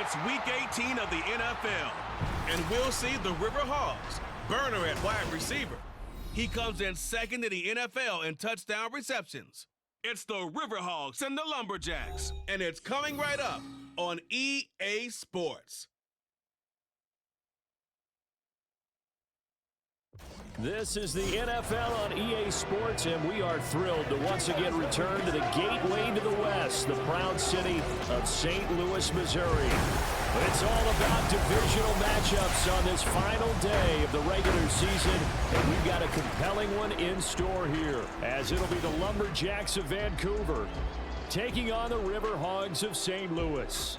It's Week 18 of the NFL, and we'll see the River Hogs, burner at wide receiver. He comes in second in the NFL in touchdown receptions. It's the River Hogs and the Lumberjacks, and it's coming right up on EA Sports. This is the NFL on EA Sports, and we are thrilled to once again return to the gateway to the West, the proud city of St. Louis, Missouri. But it's all about divisional matchups on this final day of the regular season, and we've got a compelling one in store here, as it'll be the Lumberjacks of Vancouver taking on the River Hogs of St. Louis.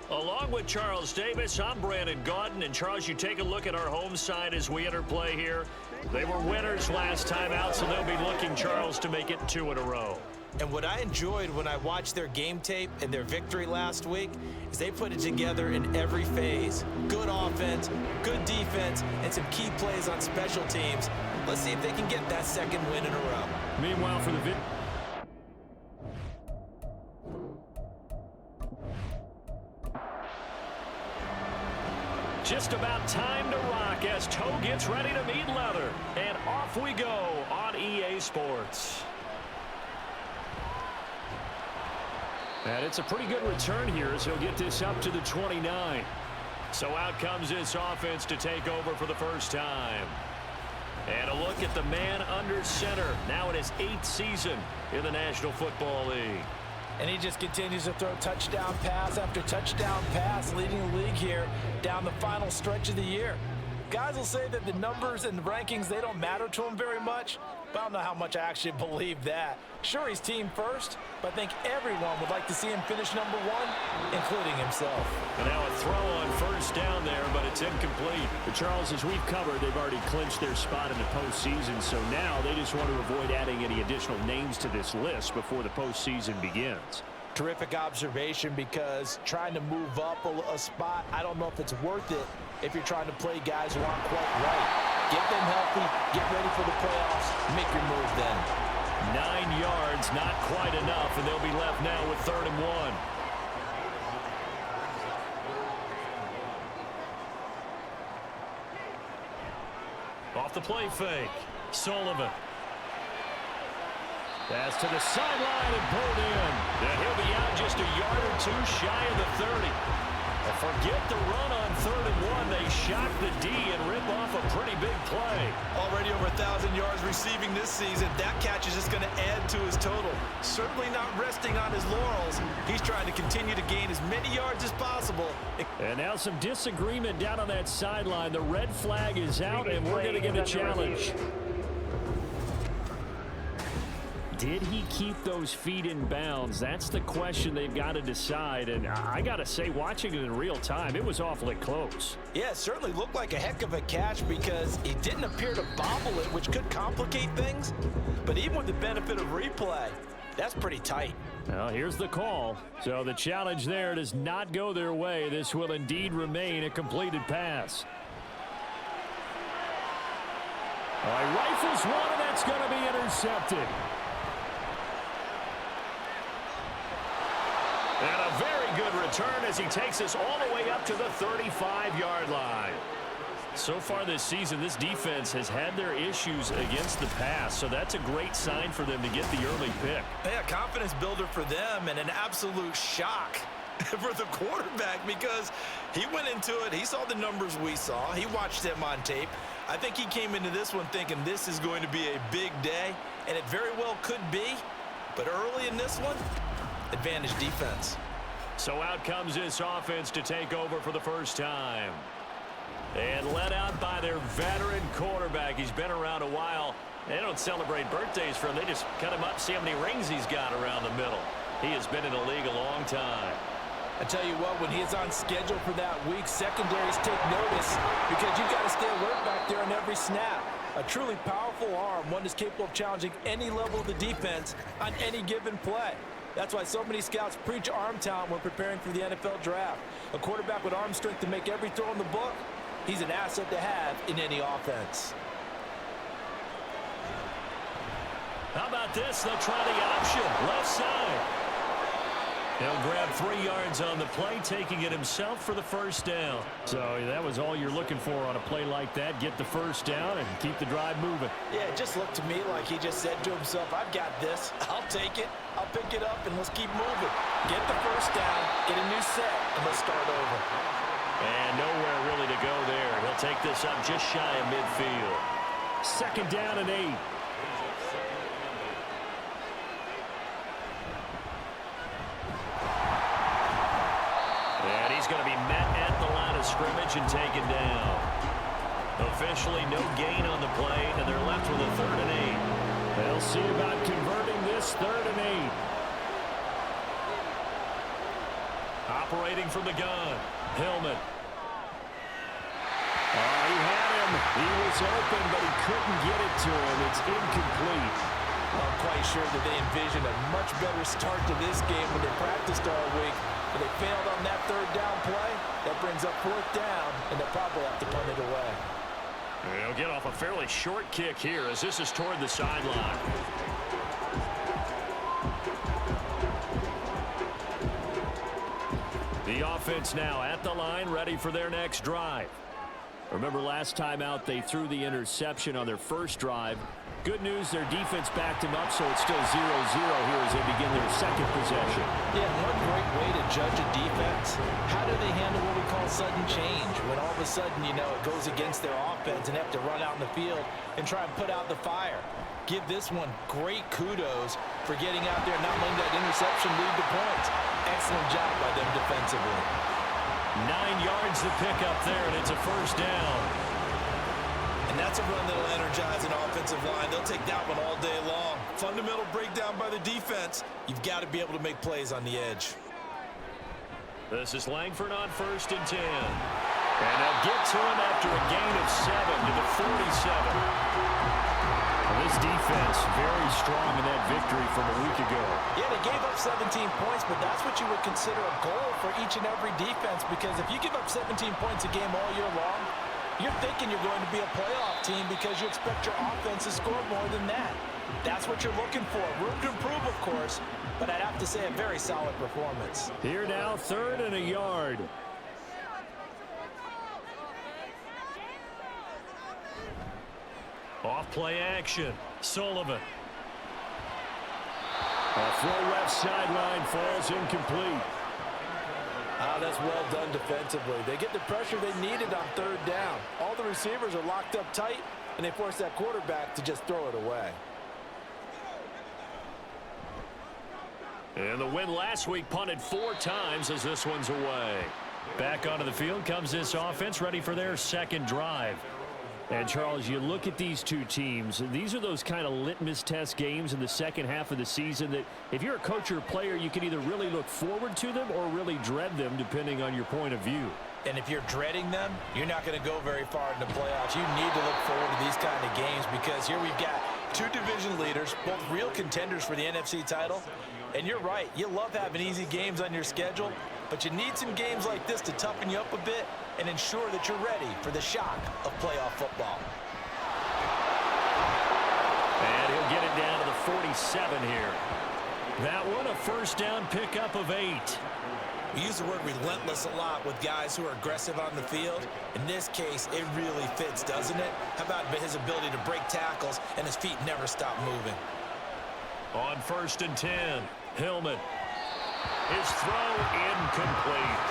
Along with Charles Davis, I'm Brandon Gaudin. And Charles, you take a look at our home side as we enter play here. They were winners last time out, so they'll be looking, Charles, to make it 2 in a row. And what I enjoyed when I watched their game tape and their victory last week is they put it together in every phase. Good offense, good defense, and some key plays on special teams. Let's see if they can get that second win in a row. Meanwhile, for the just about time to rock as toe gets ready to meet leather. And off we go on EA Sports. And it's a pretty good return here as he'll get this up to the 29. So out comes this offense to take over for the first time. And a look at the man under center, now in his 8th season in the National Football League. And he just continues to throw touchdown pass after touchdown pass, leading the league here down the final stretch of the year. Guys will say that the numbers and the rankings, they don't matter to him very much, but I don't know how much I actually believe that. Sure, he's team first, but I think everyone would like to see him finish #1, including himself. And now a throw on first down there, but it's incomplete. But Charles, as we've covered, they've already clinched their spot in the postseason, so now they just want to avoid adding any additional names to this list before the postseason begins. Terrific observation, because trying to move up a spot, I don't know if it's worth it if you're trying to play guys who aren't quite right. Get them healthy, get ready for the playoffs, make your move then. 9 yards, not quite enough, and they'll be left now with 3rd and 1. Off the play fake, Sullivan. Pass to the sideline and pulled in. And he'll be out just a yard or 2 shy of the 30. Forget the run on 3rd and 1. They shock the D and rip off a pretty big play. Already over 1,000 yards receiving this season. That catch is just going to add to his total. Certainly not resting on his laurels. He's trying to continue to gain as many yards as possible. And now some disagreement down on that sideline. The red flag is out, and we're going to get a challenge. Did he keep those feet in bounds? That's the question they've got to decide. And I got to say, watching it in real time, it was awfully close. Yeah, it certainly looked like a heck of a catch because he didn't appear to bobble it, which could complicate things. But even with the benefit of replay, that's pretty tight. Well, here's the call. So the challenge there does not go their way. This will indeed remain a completed pass. All right, rifles one, and that's going to be intercepted. And a very good return as he takes us all the way up to the 35-yard line. So far this season, this defense has had their issues against the pass, so that's a great sign for them to get the early pick. Yeah, confidence builder for them and an absolute shock for the quarterback because he went into it. He saw the numbers we saw. He watched them on tape. I think he came into this one thinking this is going to be a big day, and it very well could be. But early in this one, advantage defense. So out comes this offense to take over for the first time. And led out by their veteran quarterback. He's been around a while. They don't celebrate birthdays for him. They just cut him up, see how many rings he's got around the middle. He has been in the league a long time. I tell you what, when he is on schedule for that week, secondaries take notice because you've got to stay alert back there on every snap. A truly powerful arm, one that's capable of challenging any level of the defense on any given play. That's why so many scouts preach arm talent when preparing for the NFL draft. A quarterback with arm strength to make every throw in the book, he's an asset to have in any offense. How about this? They'll try the option, left side. He'll grab 3 yards on the play, taking it himself for the first down. So that was all you're looking for on a play like that. Get the first down and keep the drive moving. Yeah, it just looked to me like he just said to himself, I've got this. I'll take it. I'll pick it up, and let's keep moving. Get the first down, get a new set, and let's start over. And nowhere really to go there. He'll take this up just shy of midfield. 2nd down and 8. And he's going to be met at the line of scrimmage and taken down. Officially no gain on the play, and they're left with a 3rd and 8. They'll see about converting this 3rd and 8. Operating from the gun, Hillman. He had him. He was open, but he couldn't get it to him. It's incomplete. I'm quite sure that they envisioned a much better start to this game when they practiced all week. But they failed on that 3rd down play. That brings up 4th down, and they'll probably have to punt it away. He'll get off a fairly short kick here as this is toward the sideline. The offense now at the line, ready for their next drive. Remember last time out they threw the interception on their first drive. Good news, their defense backed them up, so it's still 0-0 here as they begin their 2nd possession. Yeah, one great way to judge a defense, how do they handle what we call sudden change? When all of a sudden, you know, it goes against their offense and they have to run out in the field and try and put out the fire. Give this one great kudos for getting out there and not letting that interception lead to points. Excellent job by them defensively. 9 yards to pick up there, and it's a 1st down. And that's a run that'll energize an offensive line. They'll take that one all day long. Fundamental breakdown by the defense. You've got to be able to make plays on the edge. This is Langford on 1st and 10. And they'll get to him after a gain of 7 to the 47. This defense very strong in that victory from a week ago. Yeah, they gave up 17 points, but that's what you would consider a goal for each and every defense, because if you give up 17 points a game all year long, you're thinking you're going to be a playoff team because you expect your offense to score more than that. That's what you're looking for. Room to improve, of course, but I'd have to say a very solid performance. Here now, 3rd and a yard. Off play action. Sullivan. A throw left sideline falls incomplete. That's well done defensively. They get the pressure they needed on 3rd down. All the receivers are locked up tight, and they force that quarterback to just throw it away. And the win last week punted 4 times as this one's away. Back onto the field comes this offense, ready for their 2nd drive. And, Charles, you look at these two teams, and these are those kind of litmus test games in the second half of the season that if you're a coach or a player, you can either really look forward to them or really dread them, depending on your point of view. And if you're dreading them, you're not going to go very far in the playoffs. You need to look forward to these kind of games because here we've got 2 division leaders, both real contenders for the NFC title. And you're right, you love having easy games on your schedule, but you need some games like this to toughen you up a bit and ensure that you're ready for the shock of playoff football. And he'll get it down to the 47 here. That one, a 1st down pickup of 8. We use the word relentless a lot with guys who are aggressive on the field. In this case, it really fits, doesn't it? How about his ability to break tackles and his feet never stop moving? On 1st and 10, Hillman. His throw incomplete.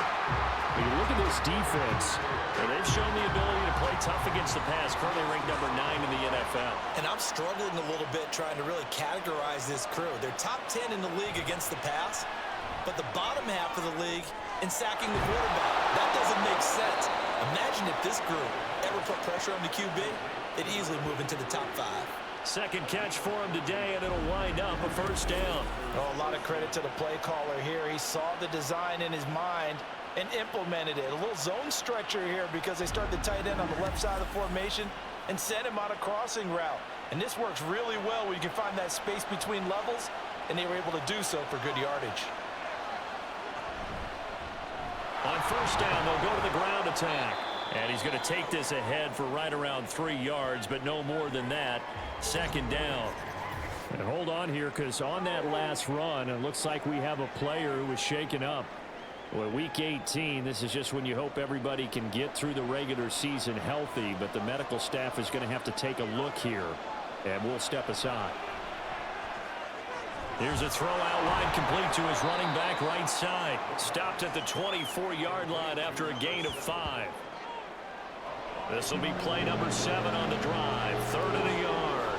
When you look at this defense, and they've shown the ability to play tough against the pass, currently ranked number 9 in the NFL. And I'm struggling a little bit trying to really categorize this crew. They're top 10 in the league against the pass, but the bottom half of the league in sacking the quarterback. That doesn't make sense. Imagine if this group ever put pressure on the QB, they'd easily move into the top 5. Second catch for him today, and it'll wind up a 1st down. Oh, a lot of credit to the play caller here. He saw the design in his mind and implemented it. A little zone stretcher here because they start the tight end on the left side of the formation and sent him on a crossing route. And this works really well where you can find that space between levels, and they were able to do so for good yardage. On 1st down, they'll go to the ground attack. And he's going to take this ahead for right around 3 yards, but no more than that. 2nd down. And hold on here, because on that last run, it looks like we have a player who was shaken up. Well, week 18, this is just when you hope everybody can get through the regular season healthy, but the medical staff is going to have to take a look here, and we'll step aside. Here's a throw out wide, complete to his running back right side. Stopped at the 24-yard line after a gain of 5. This will be play number 7 on the drive. 3rd and a yard.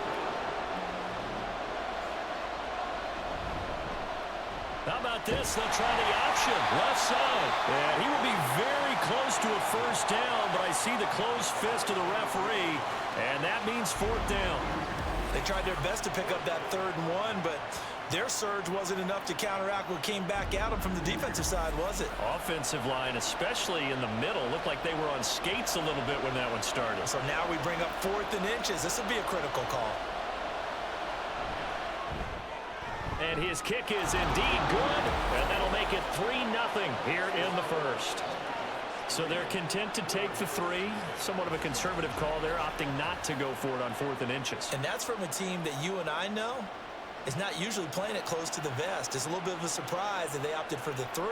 How about this? They'll try the option. Left side. And he will be very close to a first down, but I see the closed fist of the referee, and that means 4th down. They tried their best to pick up that 3rd and 1, but their surge wasn't enough to counteract what came back at them from the defensive side, was it? Offensive line, especially in the middle, looked like they were on skates a little bit when that one started. So now we bring up 4th and inches. This will be a critical call. And his kick is indeed good, and that'll make it 3-0 here in the first. So they're content to take the 3. Somewhat of a conservative call there, opting not to go for it on 4th and inches. And that's from a team that you and I know is not usually playing it close to the vest. It's a little bit of a surprise that they opted for the 3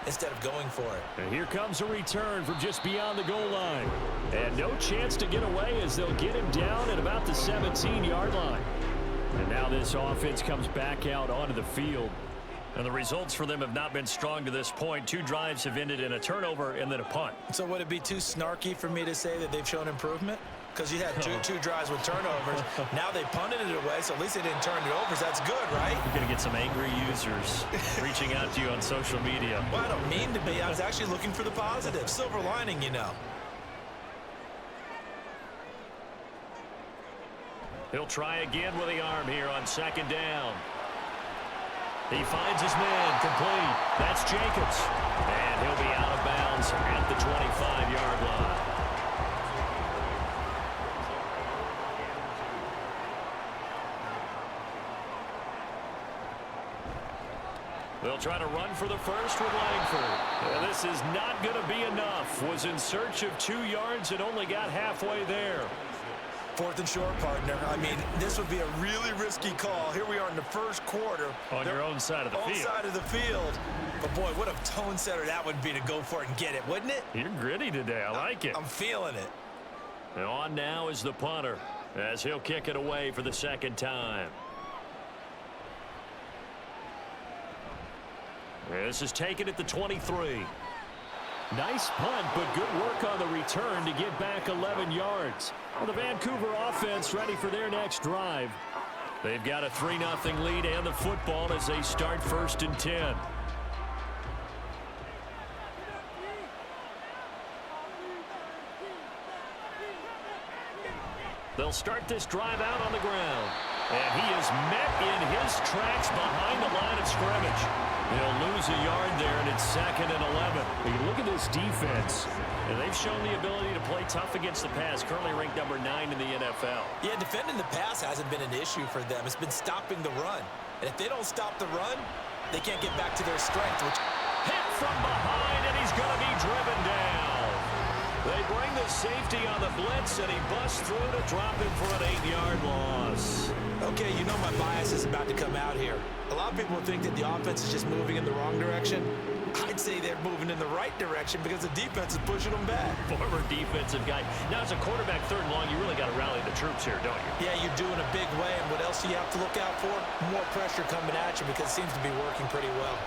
instead of going for it. And here comes a return from just beyond the goal line. And no chance to get away as they'll get him down at about the 17-yard line. And now this offense comes back out onto the field. And the results for them have not been strong to this point. 2 drives have ended in a turnover and then a punt. So would it be too snarky for me to say that they've shown improvement? Because you had two drives with turnovers. Now they punted it away, so at least they didn't turn it over. So that's good, right? You're going to get some angry users reaching out to you on social media. Well, I don't mean to be. I was actually looking for the positive. Silver lining, you know. He'll try again with the arm here on 2nd down. He finds his man, complete. That's Jacobs. And he'll be out of bounds at the 25-yard line. They'll try to run for the first with Langford. And this is not going to be enough. Was in search of 2 yards and only got halfway there. 4th and short, partner. I mean, this would be a really risky call. Here we are in the first quarter. On your own side of the field. Own side of the field. But, boy, what a tone setter that would be to go for it and get it, wouldn't it? You're gritty today. I like it. I'm feeling it. And on now is the punter as he'll kick it away for the 2nd time. This is taken at the 23. Nice punt, but good work on the return to get back 11 yards. Well, the Vancouver offense ready for their next drive. They've got a 3-0 lead and the football as they start 1st and 10. They'll start this drive out on the ground. And he is met in his tracks behind the line of scrimmage. They'll lose a yard there, and it's 2nd and 11. You look at this defense, and they've shown the ability to play tough against the pass, currently ranked number 9 in the NFL. Yeah, defending the pass hasn't been an issue for them. It's been stopping the run. And if they don't stop the run, they can't get back to their strength. Hit from behind, and he's going to be driven down. They bring the safety on the blitz, and he busts through to drop him for an 8-yard loss. Okay, you know my bias is about to come out here. A lot of people think that the offense is just moving in the wrong direction. I'd say they're moving in the right direction because the defense is pushing them back. Former defensive guy. Now, as a quarterback 3rd and long, you really got to rally the troops here, don't you? Yeah, you're doing a big way, and what else do you have to look out for? More pressure coming at you because it seems to be working pretty well.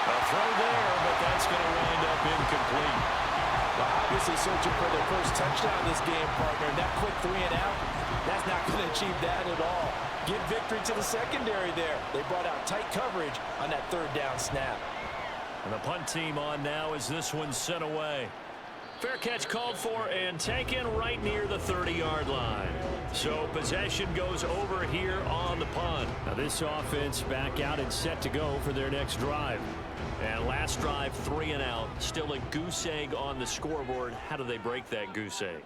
A throw there, but that's going to wind up incomplete. Well, obviously searching for their first touchdown this game, partner. That quick 3 and out, that's not going to achieve that at all. Give victory to the secondary there. They brought out tight coverage on that 3rd down snap. And the punt team on now as this one's sent away. Fair catch called for and taken right near the 30-yard line. So possession goes over here on the punt. Now this offense back out and set to go for their next drive. And last drive, 3 and out. Still a goose egg on the scoreboard. How do they break that goose egg?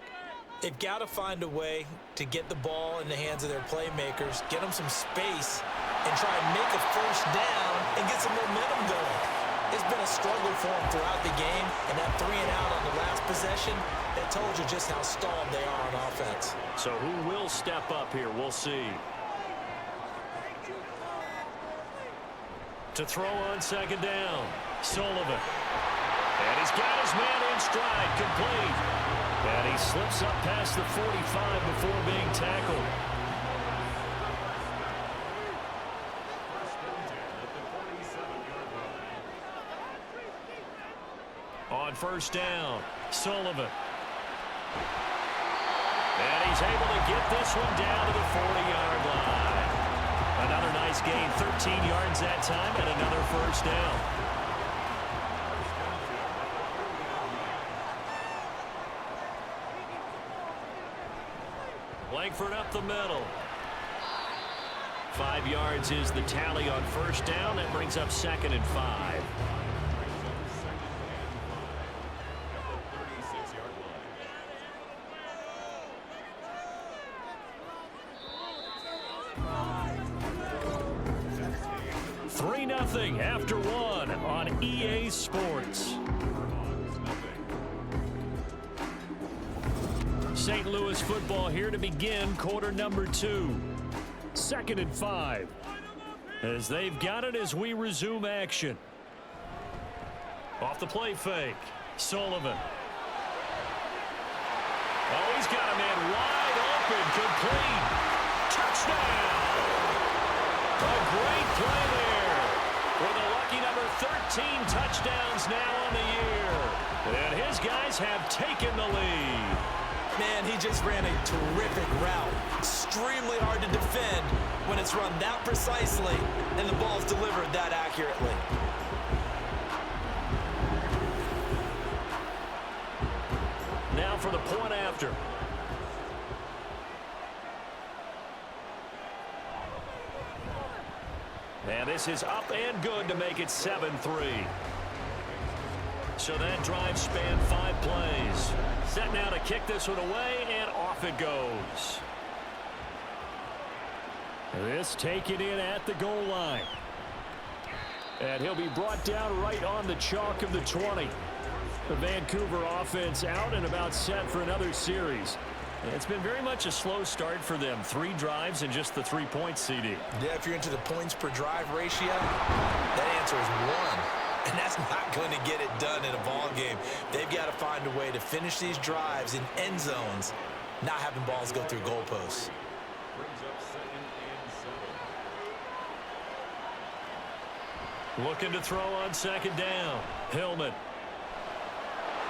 They've got to find a way to get the ball in the hands of their playmakers, get them some space, and try and make a first down and get some momentum going. It's been a struggle for them throughout the game, and that 3-and-out on the last possession, that told you just how stalled they are on offense. So who will step up here? We'll see. To throw on second down, Sullivan. And he's got his man in stride, complete. And he slips up past the 45 before being tackled. On first down, Sullivan. And he's able to get this one down to the 40-yard line. Another nice gain, 13 yards that time, and another first down. Langford up the middle. 5 yards is the tally on first down. That brings up 2nd and 5. After one on EA Sports. St. Louis football here to begin quarter number 2. 2nd and 5. As they've got it as we resume action. Off the play fake. Sullivan. Oh, he's got a man wide open. Complete. Touchdown. A great play there. With a lucky number 13 touchdowns now on the year. And his guys have taken the lead. Man, he just ran a terrific route. Extremely hard to defend when it's run that precisely and the ball's delivered that accurately. Now for the point after. And this is up and good to make it 7-3. So that drive spanned 5 plays. Set now to kick this one away, and off it goes. This taken in at the goal line. And he'll be brought down right on the chalk of the 20. The Vancouver offense out and about set for another series. It's been very much a slow start for them. 3 drives and just the 3 points, CD. Yeah, if you're into the points per drive ratio, that answer is 1. And that's not going to get it done in a ball game. They've got to find a way to finish these drives in end zones, not having balls go through goalposts. Looking to throw on second down. Hillman.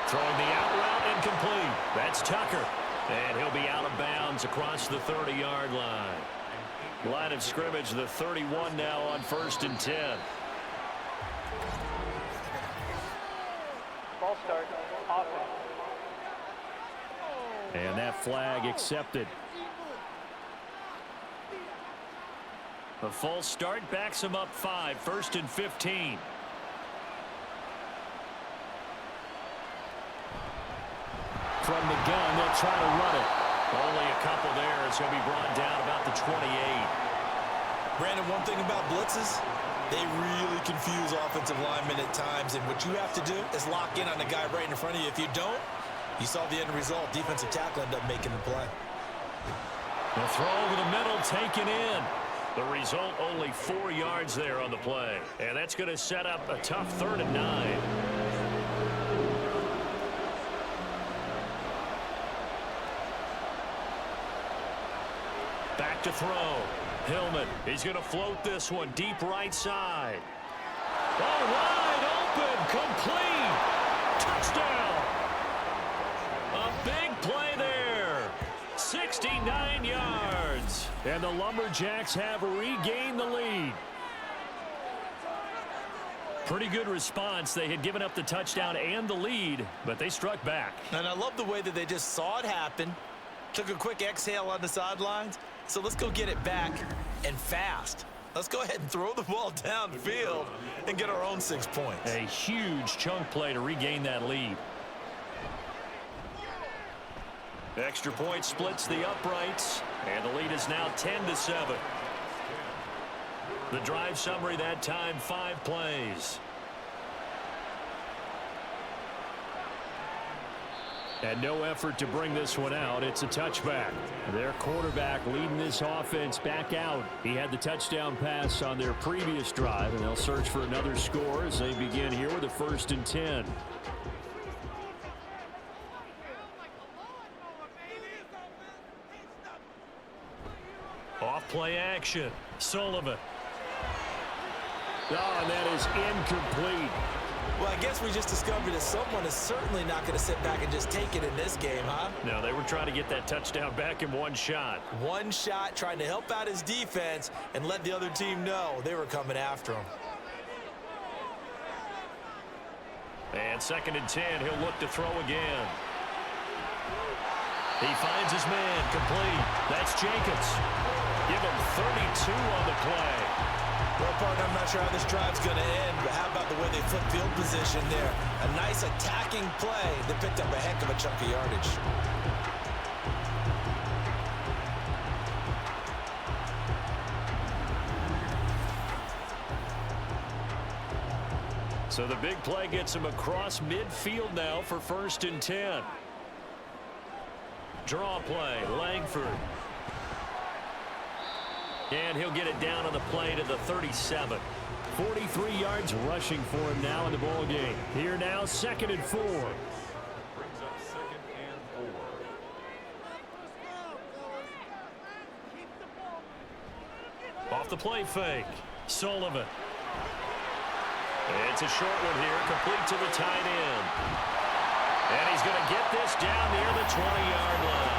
Throwing the out route incomplete. That's Tucker. And he'll be out of bounds across the 30-yard line. Line of scrimmage, the 31 now on 1st and 10. Ball start, offense. And that flag accepted. A false start backs him up 5, 1st and 15. From the gun, they'll try to run it. Only a couple there as he'll be brought down about the 28. Brandon, one thing about blitzes, they really confuse offensive linemen at times, and what you have to do is lock in on the guy right in front of you. If you don't, you saw the end result. Defensive tackle ended up making the play. The throw over the middle taken in. The result, only 4 yards there on the play. And that's going to set up a tough 3rd and 9. Back to throw. Hillman. He's going to float this one deep right side. Oh, wide open. Complete. Touchdown. A big play there. 69 yards. And the Lumberjacks have regained the lead. Pretty good response. They had given up the touchdown and the lead, but they struck back. And I love the way that they just saw it happen. Took a quick exhale on the sidelines. So let's go get it back and fast. Let's go ahead and throw the ball downfield and get our own 6 points. A huge chunk play to regain that lead. Extra point splits the uprights, and the lead is now 10-7. The drive summary that time, 5 plays. And no effort to bring this one out. It's a touchback. Their quarterback leading this offense back out. He had the touchdown pass on their previous drive, and they'll search for another score as they begin here with a 1st and 10. Off play action. Sullivan. Oh, and that is incomplete. Well, I guess we just discovered that someone is certainly not going to sit back and just take it in this game, huh? No, they were trying to get that touchdown back in one shot. One shot, trying to help out his defense and let the other team know they were coming after him. And 2nd and 10, he'll look to throw again. He finds his man, complete. That's Jacobs. Give him 32 on the play. Well, partner, I'm not sure how this drive's going to end, but how about the way they flip field position there? A nice attacking play that picked up a heck of a chunk of yardage. So the big play gets him across midfield now for 1st and 10. Draw play, Langford. And he'll get it down on the play to the 37. 43 yards rushing for him now in the ball game. Here now, 2nd and 4. Brings up 2nd and 4. Off the play fake. Sullivan. It's a short one here, complete to the tight end. And he's going to get this down near the 20-yard line.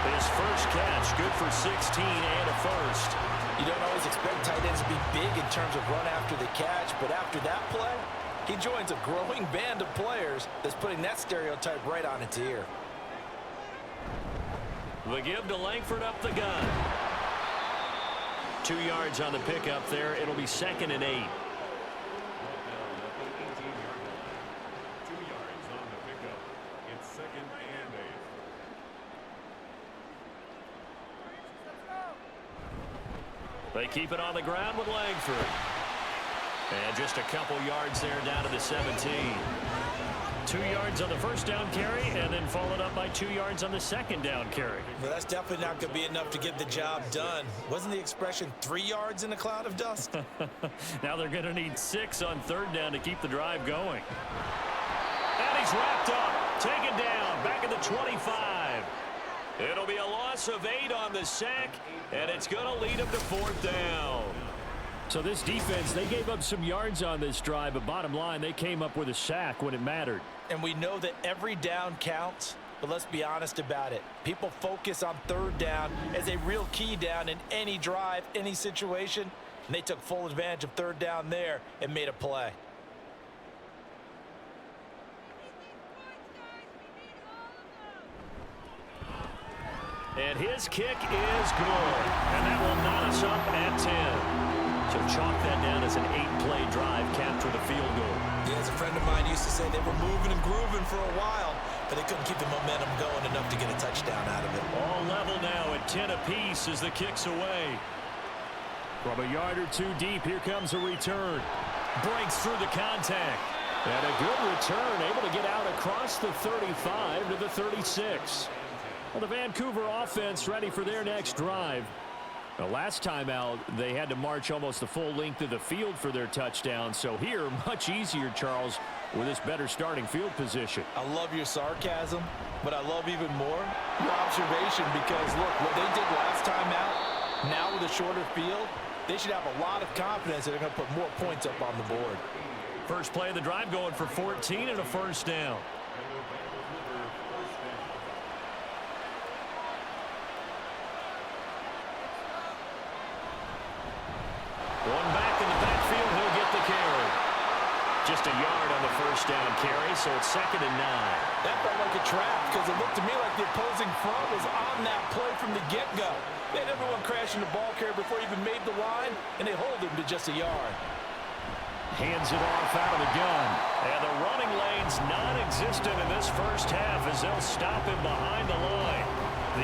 His first catch, good for 16 and a 1st. You don't always expect tight ends to be big in terms of run after the catch, but after that play, he joins a growing band of players that's putting that stereotype right on its ear. The give to Langford up the gun. 2 yards on the pickup there. It'll be 2nd and 8. 2 yards on the pickup. It's 2nd and 8. They keep it on the ground with Langford. And just a couple yards there down to the 17. 2 yards on the first down carry, and then followed up by 2 yards on the second down carry. Well, that's definitely not going to be enough to get the job done. Wasn't the expression 3 yards in a cloud of dust? Now they're going to need 6 on 3rd down to keep the drive going. And he's wrapped up, taken down, back at the 25. It'll be a loss of 8 on the sack, and it's going to lead him to 4th down. So this defense, they gave up some yards on this drive, but bottom line, they came up with a sack when it mattered. And we know that every down counts, but let's be honest about it. People focus on 3rd down as a real key down in any drive, any situation, and they took full advantage of 3rd down there and made a play. And his kick is good. And that will knot us up at 10. So chalk that down as an 8-play drive, capture the field goal. Yeah, as a friend of mine used to say, they were moving and grooving for a while, but they couldn't keep the momentum going enough to get a touchdown out of it. All level now at 10 apiece as the kick's away. From a yard or 2 deep, here comes a return. Breaks through the contact. And a good return, able to get out across the 35 to the 36. Well, the Vancouver offense ready for their next drive. The last time out, they had to march almost the full length of the field for their touchdown. So here, much easier, Charles, with this better starting field position. I love your sarcasm, but I love even more your observation because, look, what they did last time out, now with a shorter field, they should have a lot of confidence that they're going to put more points up on the board. First play of the drive going for 14 and a 1st down. One back in the backfield, he'll get the carry. Just a yard on the 1st down carry, so it's 2nd and 9. That felt like a trap because it looked to me like the opposing front was on that play from the get-go. They had everyone crashing the ball carrier before he even made the line, and they hold him to just a yard. Hands it off out of the gun. And the running lane's non-existent in this first half as they'll stop him behind the line.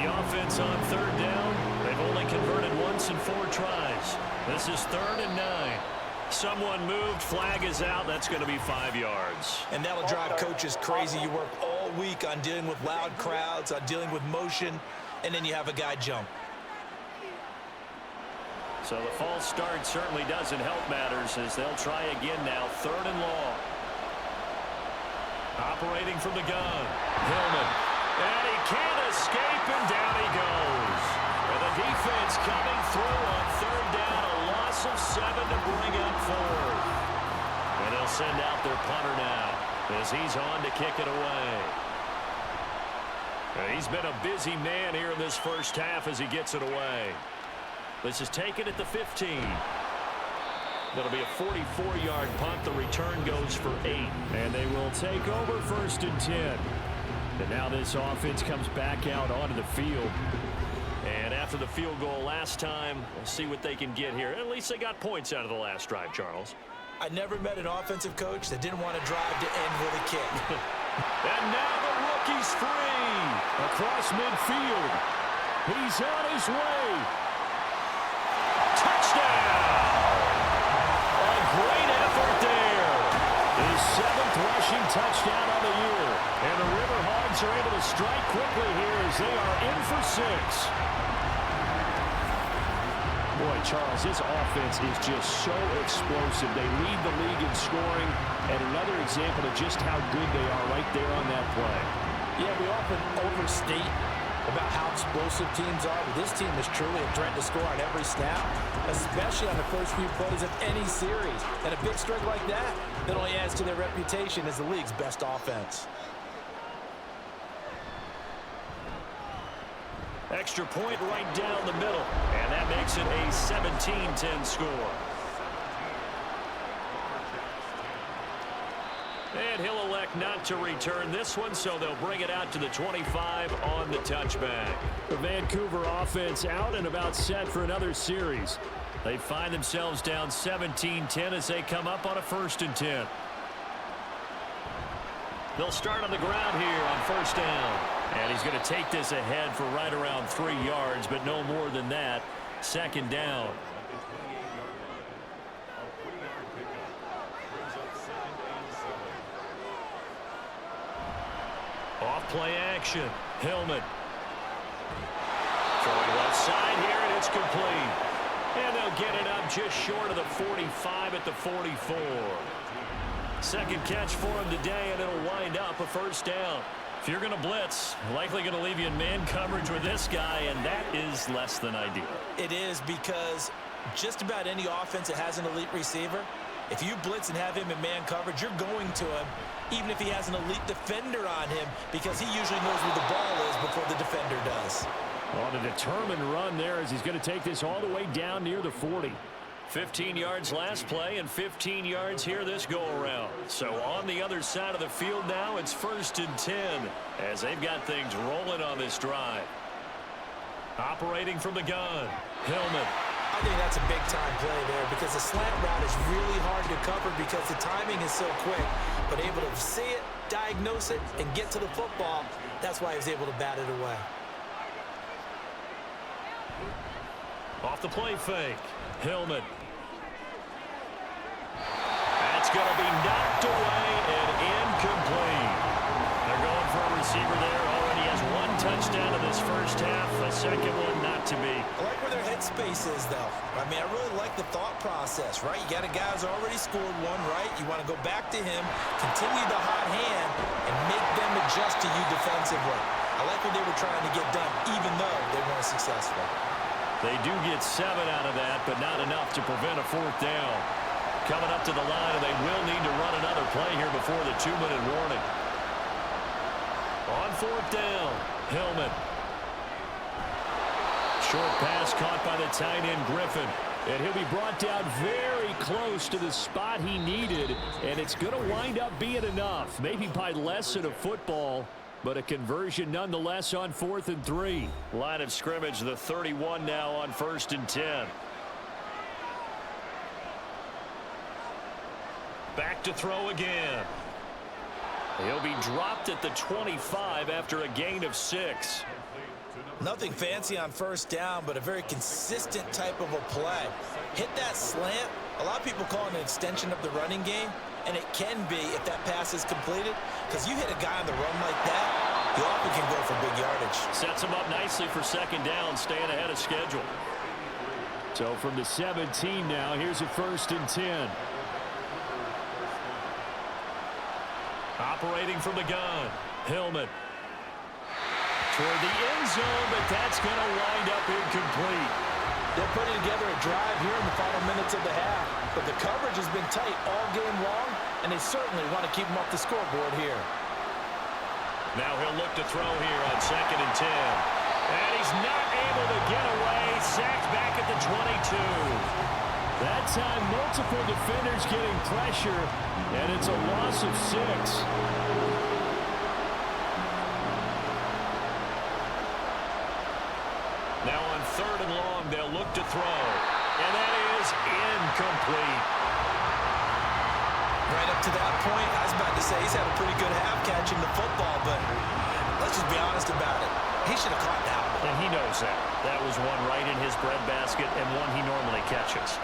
The offense on 3rd down, they've only converted once in 4 tries. This is 3rd and 9. Someone moved, flag is out. That's going to be 5 yards. And that'll drive coaches crazy. You work all all week on dealing with loud crowds, on dealing with motion, and then you have a guy jump. So the false start certainly doesn't help matters as they'll try again now. 3rd and long. Operating from the gun. Hillman. And he can't escape, and down he goes. And the defense coming through on 3rd down. A loss of 7 to bring up 4th. And they'll send out their punter now as he's on to kick it away. And he's been a busy man here in this first half as he gets it away. This is taken at the 15. That'll be a 44-yard punt. The return goes for 8. And they will take over 1st and 10. And now this offense comes back out onto the field. And after the field goal last time, we'll see what they can get here. At least they got points out of the last drive, Charles. I never met an offensive coach that didn't want to drive to end with a kick. And now the rookie's free. Across midfield. He's on his way. Touchdown! A great effort there. His 7th rushing touchdown on the year. And the River Hogs are able to strike quickly here as they are in for 6. Boy, Charles, this offense is just so explosive. They lead the league in scoring, and another example of just how good they are right there on that play. Yeah, we often overstate about how explosive teams are, but this team is truly a threat to score on every snap, especially on the first few plays of any series. And a big strike like that only adds to their reputation as the league's best offense. Extra point right down the middle, and that makes it a 17-10 score. And he'll elect not to return this one, so they'll bring it out to the 25 on the touchback. The Vancouver offense out and about set for another series. They find themselves down 17-10 as they come up on a 1st and 10. They'll start on the ground here on 1st down. And he's going to take this ahead for right around 3 yards, but no more than that. 2nd down. Off play action. Hillman. Throwing left side here, and it's complete. And they'll get it up just short of the 45 at the 44. 2nd catch for him today, and it'll wind up a 1st down. If you're going to blitz, likely going to leave you in man coverage with this guy, and that is less than ideal. It is, because just about any offense that has an elite receiver, if you blitz and have him in man coverage, you're going to him, even if he has an elite defender on him, because he usually knows where the ball is before the defender does. On a determined run there as he's going to take this all the way down near the 40. 15 yards last play and 15 yards here this go-around. So on the other side of the field now, it's 1st and 10 as they've got things rolling on this drive. Operating from the gun, Hillman. I think that's a big-time play there because the slant route is really hard to cover because the timing is so quick. But able to see it, diagnose it, and get to the football, that's why he was able to bat it away. Off the play fake, Hillman. That's going to be knocked away and incomplete. They're going for a receiver there. Already has 1 touchdown in this first half. A 2nd one not to be. I like where their headspace is, though. I mean, I really like the thought process, right? You got a guy who's already scored 1, right? You want to go back to him, continue the hot hand, and make them adjust to you defensively. I like what they were trying to get done, even though they weren't successful. They do get 7 out of that, but not enough to prevent a 4th down. Coming up to the line, and they will need to run another play here before the 2-minute warning. On 4th down, Hillman. Short pass caught by the tight end, Griffin. And he'll be brought down very close to the spot he needed, and it's going to wind up being enough. Maybe by less than a football, but a conversion nonetheless on 4th and 3. Line of scrimmage, the 31 now on 1st and 10. Back to throw again. He'll be dropped at the 25 after a gain of 6. Nothing fancy on 1st down, but a very consistent type of a play. Hit that slant. A lot of people call it an extension of the running game. and it can be if that pass is completed, because you hit a guy on the run like that, you often can go for big yardage. Sets him up nicely for second down, staying ahead of schedule. So from the 17 now, here's a 1st and 10. Operating from the gun, Hillman. Toward the end zone, but that's going to wind up incomplete. They're putting together a drive here in the final minutes of the half, but the coverage has been tight all game long, and they certainly want to keep them off the scoreboard here. Now he'll look to throw here on 2nd and 10. And he's not able to get away. Sacked back at the 22. That time, multiple defenders getting pressure, and it's a loss of 6. Now on 3rd and long, they'll look to throw. And that is incomplete. Right up to that point, I was about to say he's had a pretty good half catching the football, but let's just be honest about it. He should have caught that one. And he knows that. That was one right in his breadbasket and one he normally catches.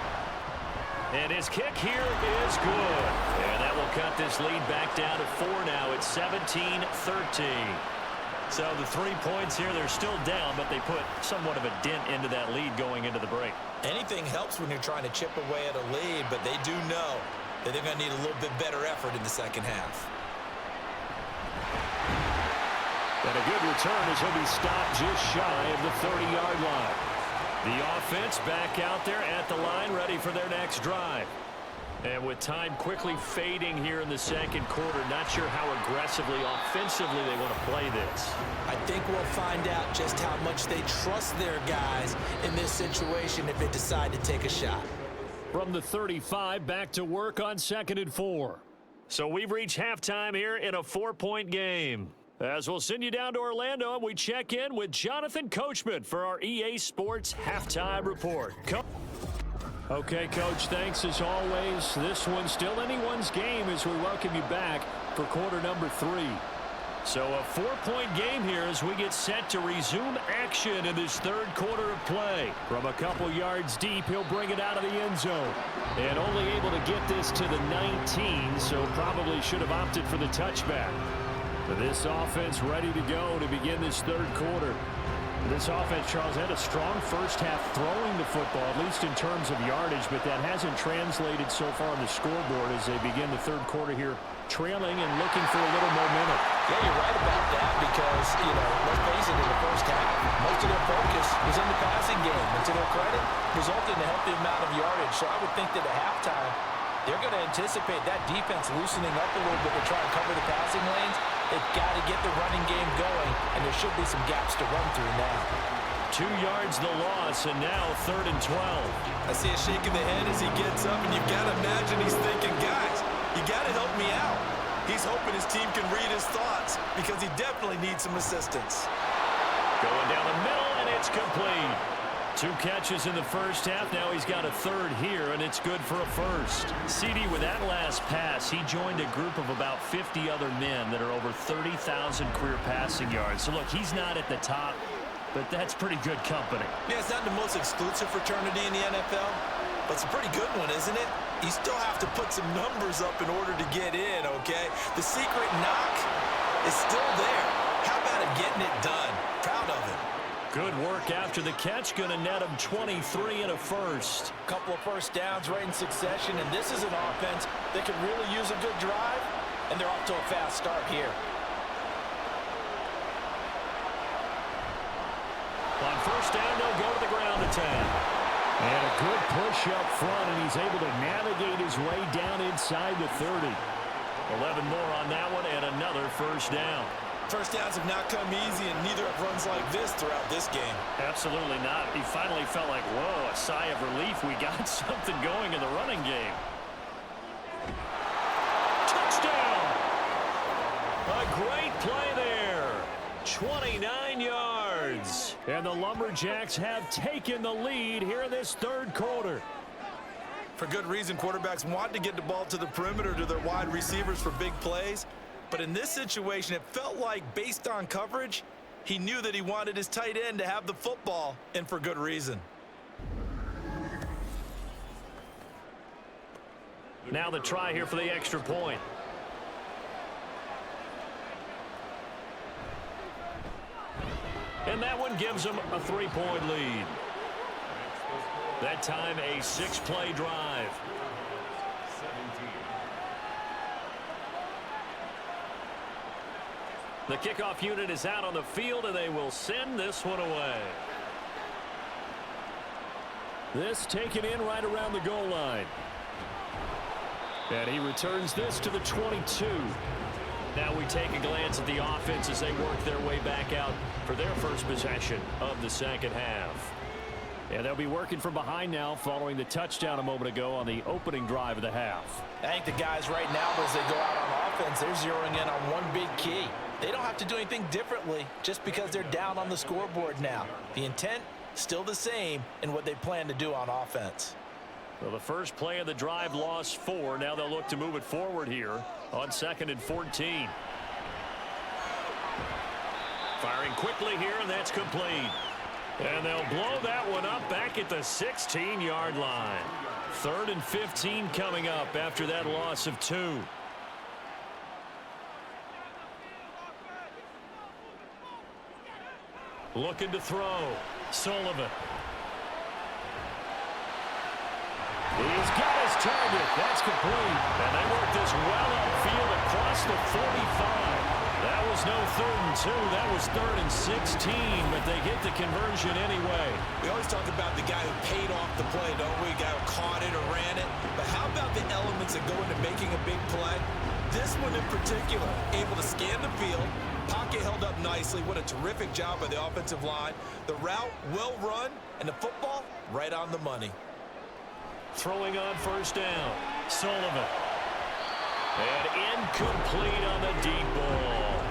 And his kick here is good. And that will cut this lead back down to 4 now. It's 17-13. So the 3 points here, they're still down, but they put somewhat of a dent into that lead going into the break. Anything helps when you're trying to chip away at a lead, but they do know that they're going to need a little bit better effort in the second half. And a good return as he'll be stopped just shy of the 30-yard line. The offense back out there at the line, ready for their next drive. And with time quickly fading here in the second quarter, not sure how aggressively, offensively they want to play this. I think we'll find out just how much they trust their guys in this situation if they decide to take a shot. From the 35, back to work on 2nd and 4. So we've reached halftime here in a 4-point game. As we'll send you down to Orlando, and we check in with Jonathan Coachman for our EA Sports Halftime Report. Okay, Coach, thanks as always. This one's still anyone's game as we welcome you back for quarter number 3. So a 4-point game here as we get set to resume action in this third quarter of play. From a couple yards deep, he'll bring it out of the end zone. And only able to get this to the 19, so probably should have opted for the touchback. But this offense ready to go to begin this third quarter. This offense, Charles, had a strong first half throwing the football, at least in terms of yardage, but that hasn't translated so far on the scoreboard as they begin the third quarter here, trailing and looking for a little momentum. Yeah, you're right about that because, let's face it, in the first half, most of their focus was in the passing game. And to their credit, resulted in a healthy amount of yardage. So I would think that at halftime, they're going to anticipate that defense loosening up a little bit to try and cover the passing lanes. They've got to get the running game going, and there should be some gaps to run through now. 2 yards the loss, and now 3rd and 12. I see a shake of the head as he gets up, and you've got to imagine he's thinking, guys, you got to help me out. He's hoping his team can read his thoughts because he definitely needs some assistance. Going down the middle, and it's complete. 2 catches in the first half. Now he's got a third here, and it's good for a first. CD, with that last pass, he joined a group of about 50 other men that are over 30,000 career passing yards. So, look, he's not at the top, but that's pretty good company. Yeah, it's not the most exclusive fraternity in the NFL, but it's a pretty good one, isn't it? You still have to put some numbers up in order to get in, okay? The secret knock is still there. How about him getting it done? Proud of him. Good work after the catch. Going to net him 23 and a first. Couple of first downs right in succession, and this is an offense that could really use a good drive, and they're off to a fast start here. On first down, they'll go to the ground attack. And a good push up front, and he's able to navigate his way down inside the 30. 11 more on that one, and another first down. First downs have not come easy, and neither have runs like this throughout this game. Absolutely not. He finally felt like, whoa, a sigh of relief. We got something going in the running game. Touchdown! A great play there. 29 yards. And the Lumberjacks have taken the lead here in this third quarter. For good reason, quarterbacks want to get the ball to the perimeter to their wide receivers for big plays. But in this situation, it felt like, based on coverage, he knew that he wanted his tight end to have the football, and for good reason. Now the try here for the extra point. And that one gives them a 3-point lead. That time a 6-play drive. 17. The kickoff unit is out on the field, and they will send this one away. This taken in right around the goal line. And he returns this to the 22. Now we take a glance at the offense as they work their way back out for their first possession of the second half. And they'll be working from behind now following the touchdown a moment ago on the opening drive of the half. I think the guys right now, as they go out on offense, they're zeroing in on one big key. They don't have to do anything differently just because they're down on the scoreboard now. The intent, still the same in what they plan to do on offense. Well, the first play of the drive lost 4. Now they'll look to move it forward here on 2nd and 14. Firing quickly here, and that's complete. And they'll blow that one up back at the 16-yard line. 3rd and 15 coming up after that loss of 2. Looking to throw. Sullivan. He's got his target. That's complete. And they work this well upfield across the 45. That was no 3rd and 2. That was 3rd and 16, but they get the conversion anyway. We always talk about the guy who paid off the play, don't we? The guy who caught it or ran it. But how about the elements that go into making a big play? This one in particular, able to scan the field, pocket held up nicely. What a terrific job by the offensive line. The route well run, and the football right on the money. Throwing on first down. Sullivan. And incomplete on the deep ball.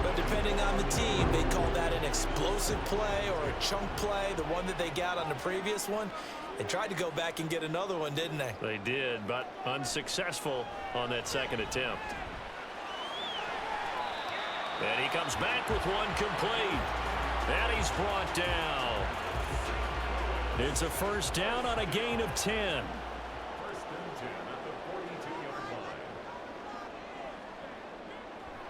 But depending on the team, they call that an explosive play or a chunk play. The one that they got on the previous one, they tried to go back and get another one, didn't they? They did, but unsuccessful on that second attempt. And he comes back with one complete. And he's brought down. It's a first down on a gain of 10. 1st and 10 at the 42-yard line.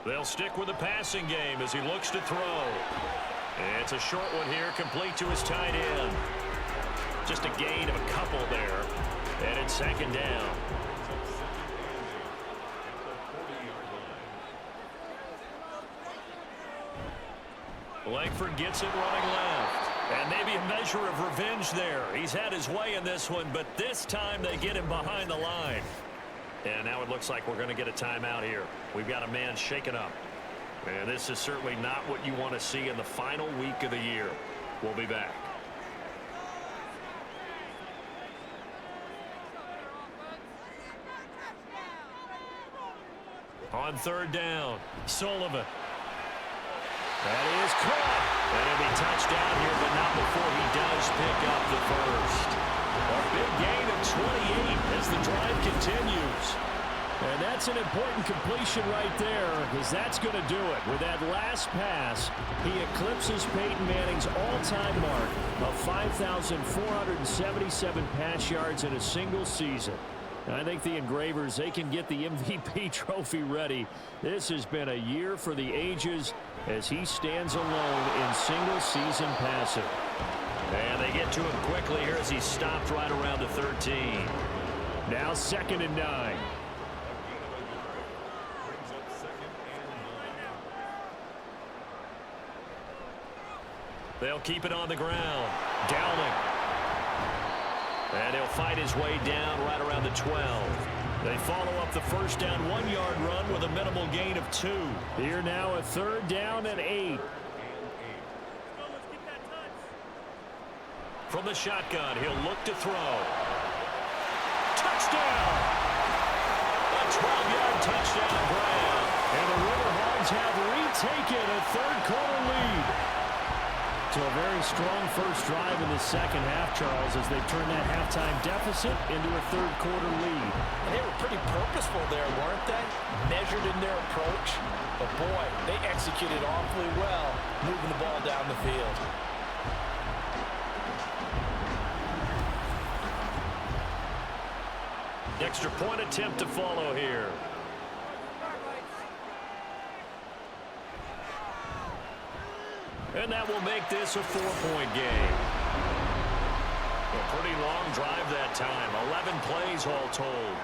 They'll stick with the passing game as he looks to throw. It's a short one here, complete to his tight end. Just a gain of a couple there. And it's 2nd down. Langford gets it running left. And maybe a measure of revenge there. He's had his way in this one, but this time they get him behind the line. And now it looks like we're going to get a timeout here. We've got a man shaken up. And this is certainly not what you want to see in the final week of the year. We'll be back. On 3rd down, Sullivan. That is caught. And it'll be touchdown here, but not before he does pick up the first. A big gain of 28 as the drive continues. And that's an important completion right there, because that's going to do it. With that last pass, he eclipses Peyton Manning's all-time mark of 5,477 pass yards in a single season. I think the Engravers, they can get the MVP trophy ready. This has been a year for the ages as he stands alone in single-season passing. And they get to him quickly here as he's stopped right around the 13. Now 2nd and 9. Brings up 2nd and 9. They'll keep it on the ground. Dowling. And he'll fight his way down right around the 12. They follow up the first down 1-yard run with a minimal gain of 2. Here now a 3rd down and 8. From the shotgun, he'll look to throw. Touchdown! A 12-yard touchdown grab. And the River Hogs have retaken a third-quarter lead. So a very strong first drive in the second half, Charles, as they turn that halftime deficit into a third-quarter lead. And they were pretty purposeful there, weren't they? Measured in their approach. But, boy, they executed awfully well, moving the ball down the field. Extra point attempt to follow here. And that will make this a 4-point game. A pretty long drive that time. 11 plays all told.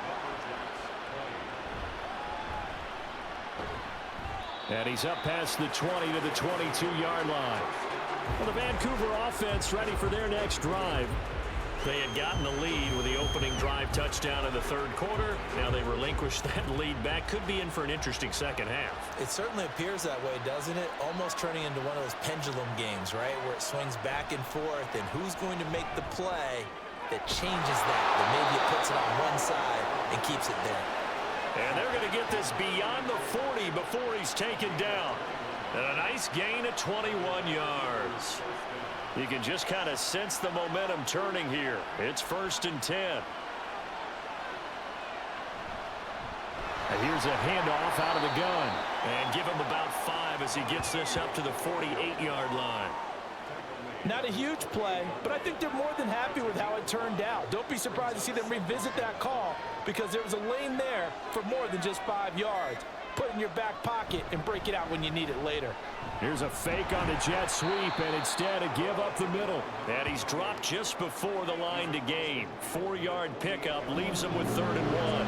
And he's up past the 20 to the 22-yard line. Well, the Vancouver offense ready for their next drive. They had gotten the lead with the opening drive touchdown in the third quarter. Now they relinquished that lead back. Could be in for an interesting second half. It certainly appears that way, doesn't it? Almost turning into one of those pendulum games, right? Where it swings back and forth, and who's going to make the play that changes that maybe it puts it on one side and keeps it there. And they're going to get this beyond the 40 before he's taken down. And a nice gain of 21 yards. You can just kind of sense the momentum turning here. It's 1st and 10. And here's a handoff out of the gun. And give him about 5 as he gets this up to the 48-yard line. Not a huge play, but I think they're more than happy with how it turned out. Don't be surprised to see them revisit that call because there was a lane there for more than just 5 yards. Put it in your back pocket and break it out when you need it later. Here's a fake on the jet sweep, and instead a give up the middle. And he's dropped just before the line to gain. 4-yard pickup leaves him with 3rd and 1.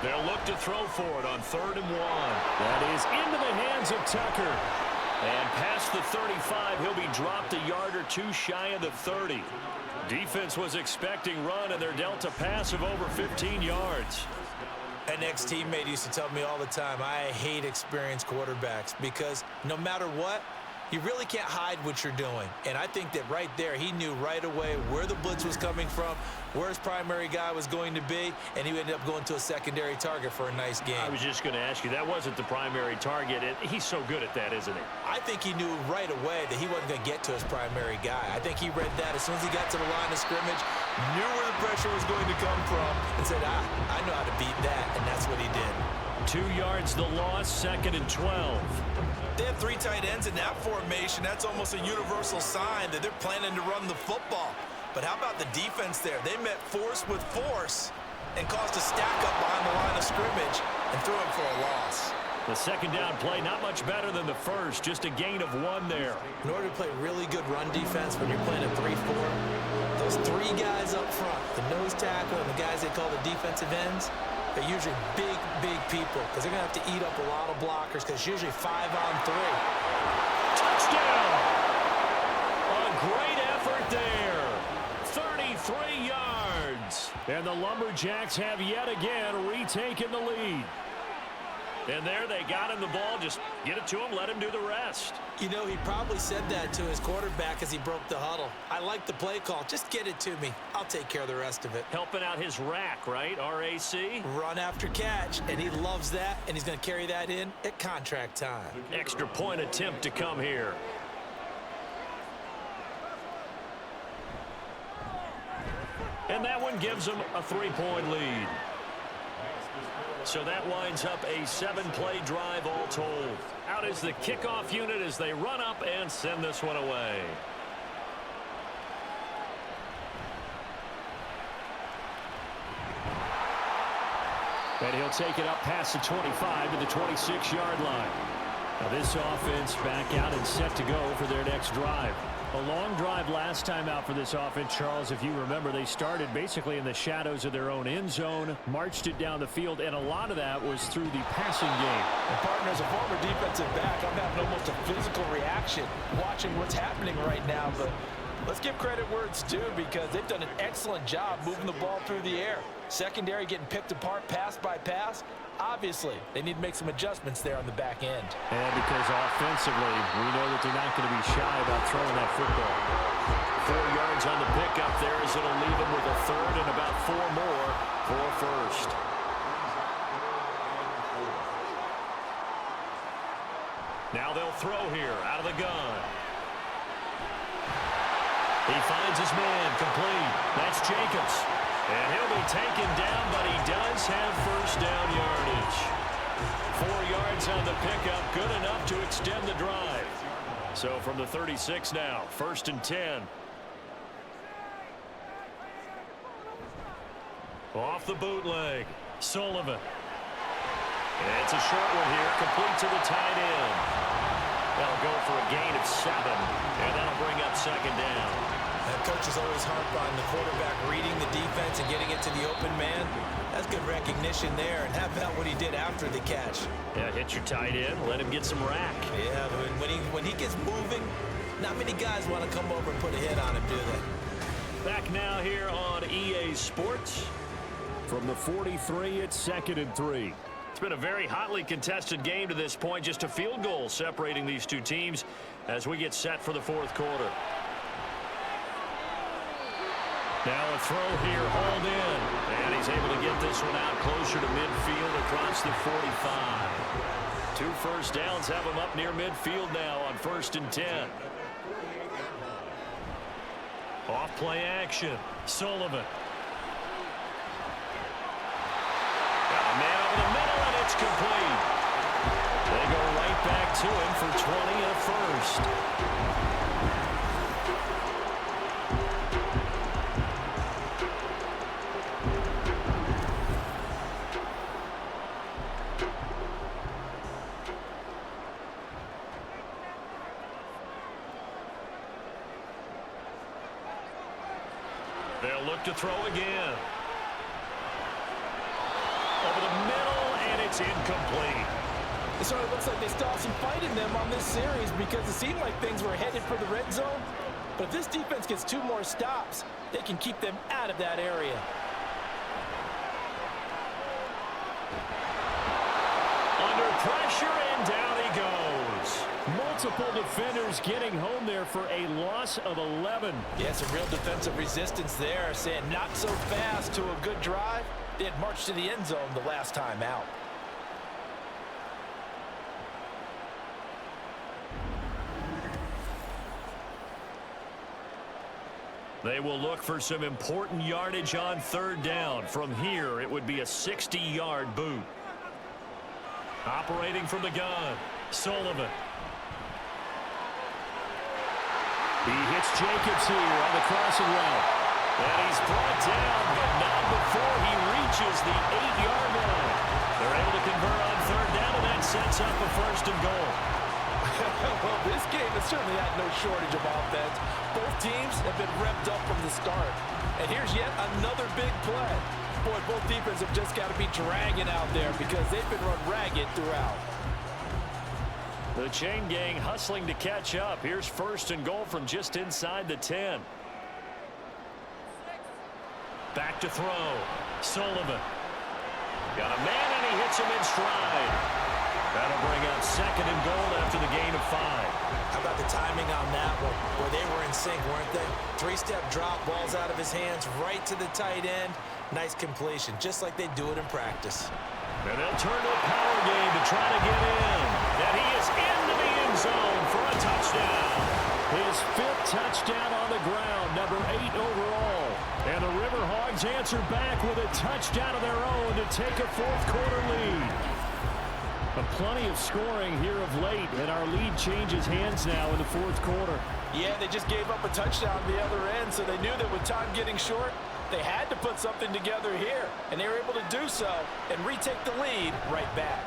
They'll look to throw for it on 3rd and 1. That is into the hands of Tucker. And past the 35, he'll be dropped a yard or two shy of the 30. Defense was expecting run, and they're dealt a pass of over 15 yards. An ex-teammate used to tell me all the time, I hate experienced quarterbacks because no matter what, you really can't hide what you're doing. And I think that right there, he knew right away where the blitz was coming from, where his primary guy was going to be, and he ended up going to a secondary target for a nice game. I was just going to ask you, that wasn't the primary target. He's so good at that, isn't he? I think he knew right away that he wasn't going to get to his primary guy. I think he read that as soon as he got to the line of scrimmage, knew where the pressure was going to come from, and said, I know how to beat that, and that's what he did. 2 yards the loss, 2nd and 12. They have 3 tight ends in that formation. That's almost a universal sign that they're planning to run the football. But how about the defense there? They met force with force and caused a stack up behind the line of scrimmage and threw him for a loss. The second down play, not much better than the first, just a gain of 1 there. In order to play really good run defense when you're playing a 3-4, those 3 guys up front, the nose tackle and the guys they call the defensive ends, they're usually big people because they're going to have to eat up a lot of blockers because it's usually 5-on-3. Touchdown! A great effort there. 33 yards. And the Lumberjacks have yet again retaken the lead. And there they got him the ball. Just get it to him, let him do the rest. You know, he probably said that to his quarterback as he broke the huddle. I like the play call. Just get it to me. I'll take care of the rest of it. Helping out his rack, right? R-A-C? Run after catch, and he loves that, and he's going to carry that in at contract time. Extra point attempt to come here. And that one gives him a 3-point lead. So that winds up a 7-play drive all told. Out is the kickoff unit as they run up and send this one away. And he'll take it up past the 25 to the 26-yard line. Now this offense back out and set to go for their next drive. A long drive last time out for this offense, Charles. If you remember, they started basically in the shadows of their own end zone, marched it down the field, and a lot of that was through the passing game. And partner, as a former defensive back, I'm having almost a physical reaction watching what's happening right now. But let's give credit where it's due because they've done an excellent job moving the ball through the air. Secondary getting picked apart pass by pass. Obviously, they need to make some adjustments there on the back end. And because offensively, we know that they're not going to be shy about throwing that football. 4 yards on the pickup there as it'll leave them with a 3rd and about 4 more for a first. Now they'll throw here out of the gun. He finds his man complete. That's Jacobs. And he'll be taken down, but he does have first down yardage. 4 yards on the pickup, good enough to extend the drive. So from the 36 now, 1st and 10. Off the bootleg, Sullivan. It's a short one here, complete to the tight end. That'll go for a gain of 7, and that'll bring up 2nd down. That coach is always harp on the quarterback reading the defense and getting it to the open man. That's good recognition there, and how about what he did after the catch? Yeah, hit your tight end, let him get some rack. Yeah, when he gets moving, not many guys want to come over and put a hit on him, do they? Back now here on EA Sports. From the 43, it's 2nd and 3. It's been a very hotly contested game to this point. Just a field goal separating these two teams as we get set for the 4th quarter. Now a throw here, hauled in. And he's able to get this one out closer to midfield across the 45. 2 first downs have him up near midfield now on 1st and 10. Off play action, Sullivan. Got a man over the middle, and it's complete. They go right back to him for 20 and a first. They'll look to throw again. Over the middle, and it's incomplete. It sort of looks like they still have some fight in them on this series because it seemed like things were headed for the red zone. But if this defense gets 2 more stops, they can keep them out of that area. Under pressure, and down he goes. Multiple defenders getting home there for a loss of 11. Yeah, some real defensive resistance there, saying not so fast to a good drive. They had marched to the end zone the last time out. They will look for some important yardage on 3rd down. From here, it would be a 60-yard boot. Operating from the gun, Sullivan. He hits Jacobs here on the crossing route. And he's brought down, but not before he reaches the 8-yard line. They're able to convert on 3rd down, and that sets up a 1st and goal. Well, this game has certainly had no shortage of offense. Both teams have been revved up from the start. And here's yet another big play. Boy, both defenses have just got to be dragging out there because they've been run ragged throughout. The chain gang hustling to catch up. Here's 1st and goal from just inside the 10. Back to throw. Sullivan. Got a man, and he hits him in stride. That'll bring up 2nd and goal after the gain of 5. How about the timing on that one? Where they were in sync, weren't they? 3-step drop, balls out of his hands, right to the tight end. Nice completion, just like they do it in practice. And they'll turn to a power game to try to get in. And he is into the end zone for a touchdown. His 5th touchdown on the ground, number 8 overall. And the River Hogs answer back with a touchdown of their own to take a 4th quarter lead. But plenty of scoring here of late, and our lead changes hands now in the 4th quarter. Yeah, they just gave up a touchdown on the other end, so they knew that with time getting short, they had to put something together here, and they were able to do so and retake the lead right back.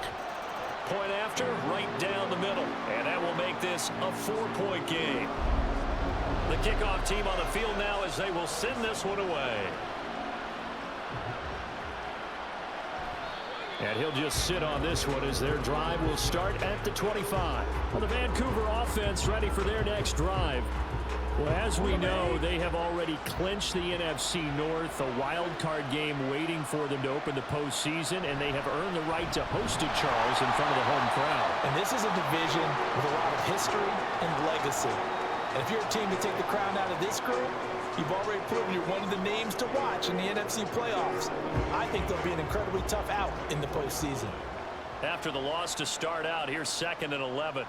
Point after, right down the middle, and that will make this a 4-point game. The kickoff team on the field now as they will send this one away. And he'll just sit on this one as their drive will start at the 25. Well, the Vancouver offense ready for their next drive. Well, as we know, they have already clinched the NFC North, a wild card game waiting for them to open the postseason, and they have earned the right to host at Charles in front of the home crowd. And this is a division with a lot of history and legacy. And if you're a team to take the crown out of this group, you've already proven you're one of the names to watch in the NFC playoffs. I think they'll be an incredibly tough out in the postseason. After the loss to start out, here's 2nd and 11.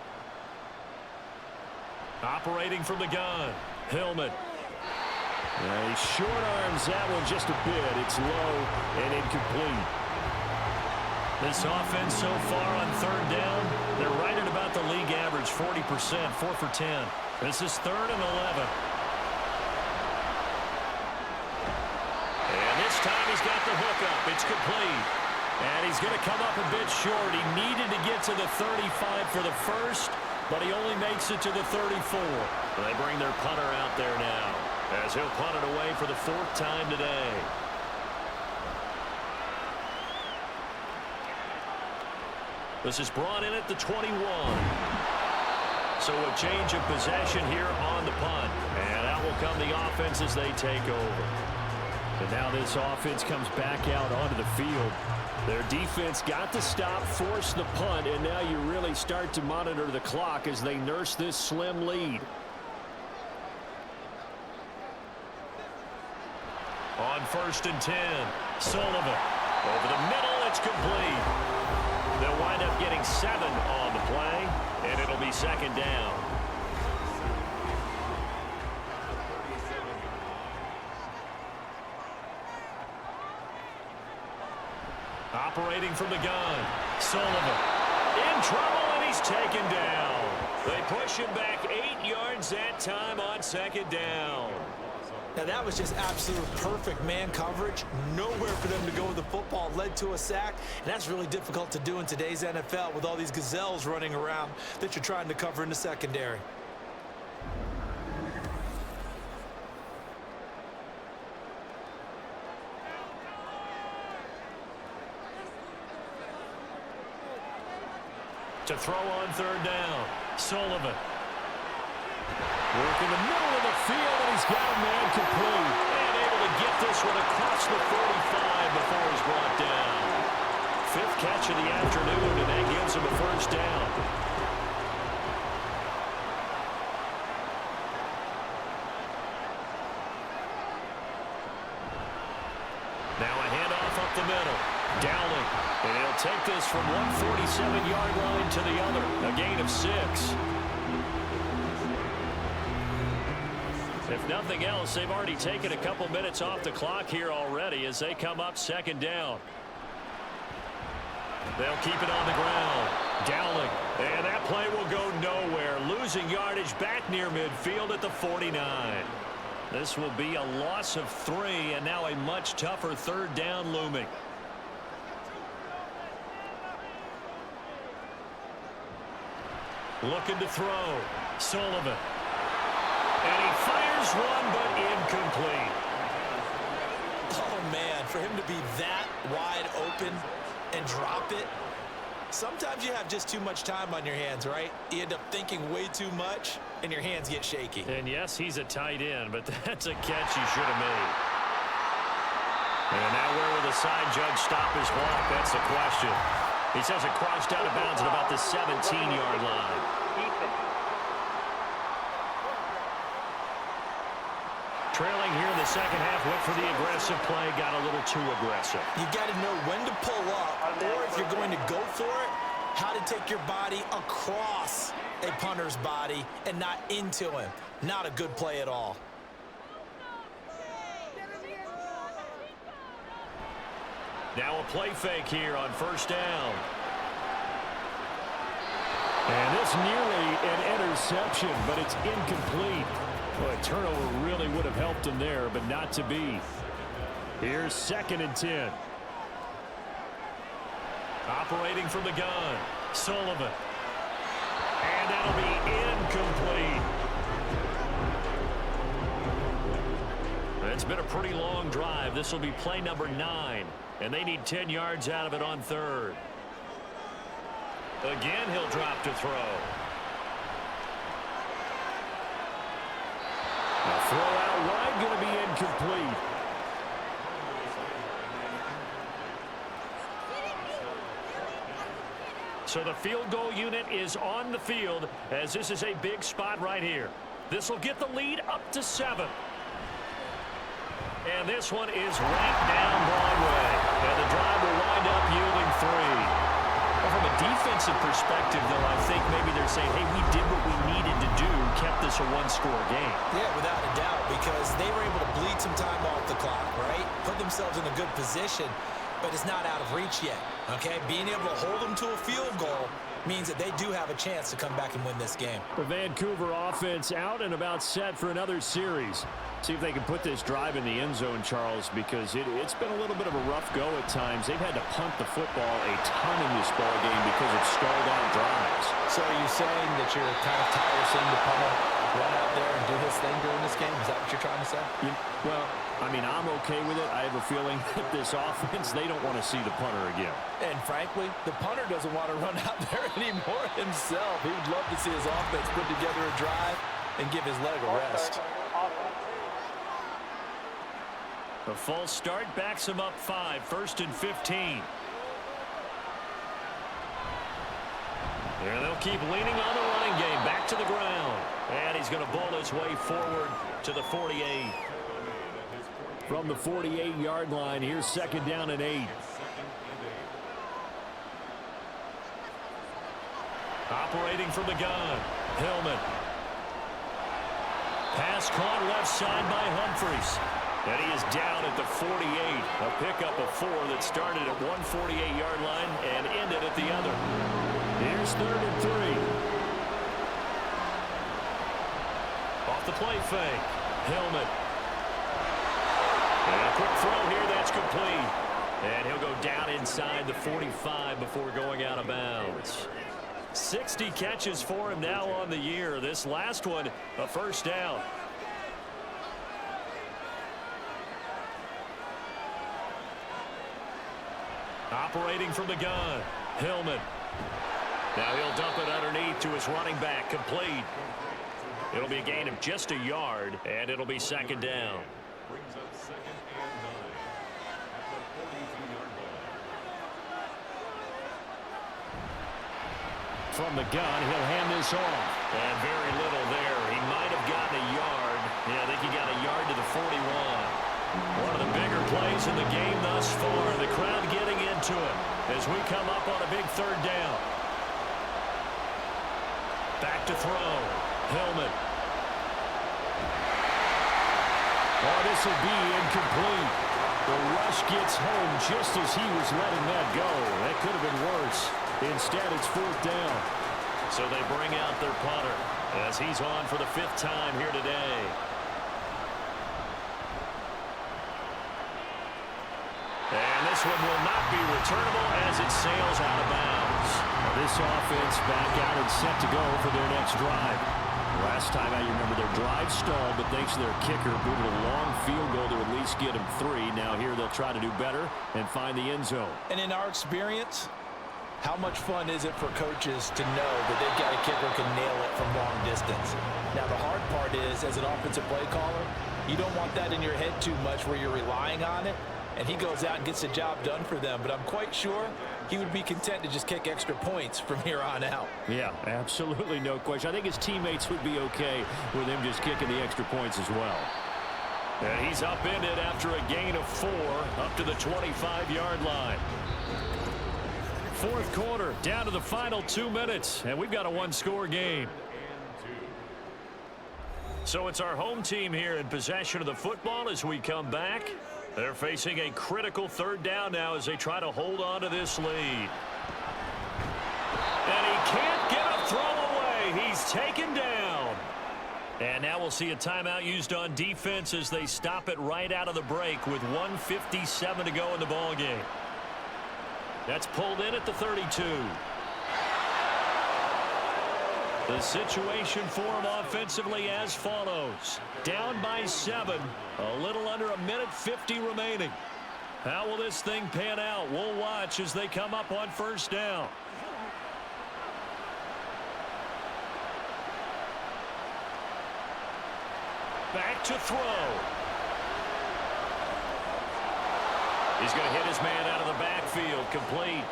Operating from the gun, Hillman. He short arms that one just a bit. It's low and incomplete. This offense so far on 3rd down, they're right at about about the league average, 40%, 4 for 10. This is 3rd and 11. And this time he's got the hook up. It's complete. And he's going to come up a bit short. He needed to get to the 35 for the first, but he only makes it to the 34. They bring their punter out there now, as he'll punt it away for the 4th time today. This is brought in at the 21. So a change of possession here on the punt. And out will come the offense as they take over. And now this offense comes back out onto the field. Their defense got to stop, force the punt, and now you really start to monitor the clock as they nurse this slim lead. On 1st and 10, Sullivan. Over the middle, it's complete. They'll wind up getting 7 on the play, and it'll be 2nd down. Operating from the gun, Sullivan. In trouble, and he's taken down. They push him back 8 yards that time on 2nd down. Now that was just absolute perfect man coverage. Nowhere for them to go with the football. Led to a sack, and that's really difficult to do in today's NFL with all these gazelles running around that you're trying to cover in the secondary. To throw on 3rd down, Sullivan. Work in the middle of the field, and he's got a man complete. And able to get this one across the 45 before he's brought down. 5th catch of the afternoon, and that gives him a 1st down. Now a handoff up the middle. Dowling, and he'll take this from 147-yard line to the other. A gain of 6. If nothing else, they've already taken a couple minutes off the clock here already as they come up 2nd down. They'll keep it on the ground. Dowling, and that play will go nowhere. Losing yardage back near midfield at the 49. This will be a loss of 3, and now a much tougher 3rd down looming. Looking to throw. Sullivan. And he fires one, but incomplete. Oh, man, for him to be that wide open and drop it, sometimes you have just too much time on your hands, right? You end up thinking way too much, and your hands get shaky. And yes, he's a tight end, but that's a catch he should have made. And now where will the side judge stop his walk? That's the question. He says it crossed out of bounds at about the 17-yard line. Trailing here in the 2nd half, went for the aggressive play, got a little too aggressive. You got to know when to pull up, or if you're going to go for it, how to take your body across a punter's body and not into him. Not a good play at all. Now a play fake here on 1st down. And this nearly an interception, but it's incomplete. Well, a turnover really would have helped him there, but not to be. Here's 2nd and 10. Operating from the gun, Sullivan. And that'll be incomplete. It's been a pretty long drive. This will be play number 9. And they need 10 yards out of it on 3rd. Again, he'll drop to throw. A throw out wide, going to be incomplete. So the field goal unit is on the field as this is a big spot right here. This will get the lead up to 7. And this one is right down Broadway. And the drive will wind up yielding 3. Well, from a defensive perspective, though, I think maybe they're saying, hey, we did what we needed to do, kept this a 1-score game. Yeah, without a doubt, because they were able to bleed some time off the clock, right? Put themselves in a good position, but it's not out of reach yet, okay? Being able to hold them to a field goal means that they do have a chance to come back and win this game. The Vancouver offense out and about set for another series. See if they can put this drive in the end zone, Charles, because it's been a little bit of a rough go at times. They've had to punt the football a ton in this ball game because of stalled out drives. So are you saying that you're kind of tired of seeing the punter run out there and do his thing during this game? Is that what you're trying to say? Well, I mean, I'm okay with it. I have a feeling that this offense, they don't want to see the punter again. And frankly, the punter doesn't want to run out there anymore himself. He would love to see his offense put together a drive and give his leg a rest. A false start backs him up 5, 1st and 15. And they'll keep leaning on the running game. Back to the ground. And he's going to bowl his way forward to the 48. From the 48-yard line, here's 2nd down and 8. Operating from the gun, Hillman. Pass caught left side by Humphries. And he is down at the 48. A pickup of 4 that started at one 48-yard line and ended at the other. Here's 3rd and 3. Off the play fake. Hillman. And a quick throw here, that's complete. And he'll go down inside the 45 before going out of bounds. 60 catches for him now on the year. This last one, a first down. Operating from the gun, Hillman. Now he'll dump it underneath to his running back, complete. It'll be a gain of just a yard, and it'll be 2nd down. Brings up 2nd and 9 at the 42-yard line. From the gun, he'll hand this off. And very little there. He might have gotten a yard. Yeah, I think he got a yard to the 41. One of the bigger plays in the game thus far. The crowd getting into it as we come up on a big 3rd down. Back to throw. Hillman. Oh, this will be incomplete. The rush gets home just as he was letting that go. That could have been worse. Instead, it's 4th down. So they bring out their punter as he's on for the 5th time here today. And this one will not be returnable as it sails out of bounds. Now this offense back out and set to go for their next drive. Last time I remember their drive stalled, but thanks to their kicker, booted a long field goal to at least get them 3. Now here they'll try to do better and find the end zone. And in our experience, how much fun is it for coaches to know that they've got a kicker who can nail it from long distance? Now the hard part is, as an offensive play caller, you don't want that in your head too much where you're relying on it. And he goes out and gets the job done for them. But I'm quite sure he would be content to just kick extra points from here on out. Yeah, absolutely no question. I think his teammates would be okay with him just kicking the extra points as well. And he's upended after a gain of 4 up to the 25-yard line. 4th quarter, down to the final 2 minutes. And we've got a one-score game. So it's our home team here in possession of the football as we come back. They're facing a critical 3rd down now as they try to hold on to this lead. And he can't get a throw away. He's taken down. And now we'll see a timeout used on defense as they stop it right out of the break with 1:57 to go in the ball game. That's pulled in at the 32. The situation for him offensively as follows. Down by 7. A little under 1:50 remaining. How will this thing pan out? We'll watch as they come up on 1st down. Back to throw. He's going to hit his man out of the backfield. Complete.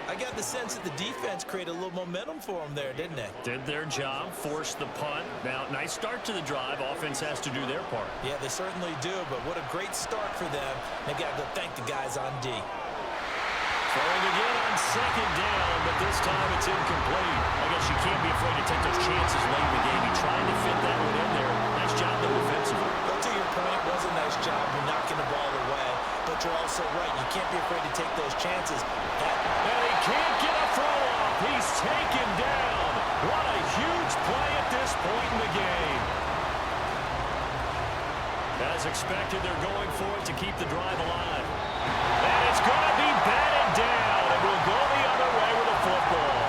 I got the sense that the defense created a little momentum for them there, didn't they? Did their job, forced the punt. Now, nice start to the drive. Offense has to do their part. Yeah, they certainly do, but what a great start for them. They've got to go thank the guys on D. Throwing again on 2nd down, but this time it's incomplete. I guess you can't be afraid to take those chances late in the game. He tried to fit that one in there. Nice job, though, offensively. But to your point, it was a nice job of knocking the ball away. But you're also right. You can't be afraid to take those chances. And he can't get a throw off. He he's taken down. What a huge play at this point in the game. As expected, they're going for it to keep the drive alive. And it's going to be batted down. It will go the other way with a football.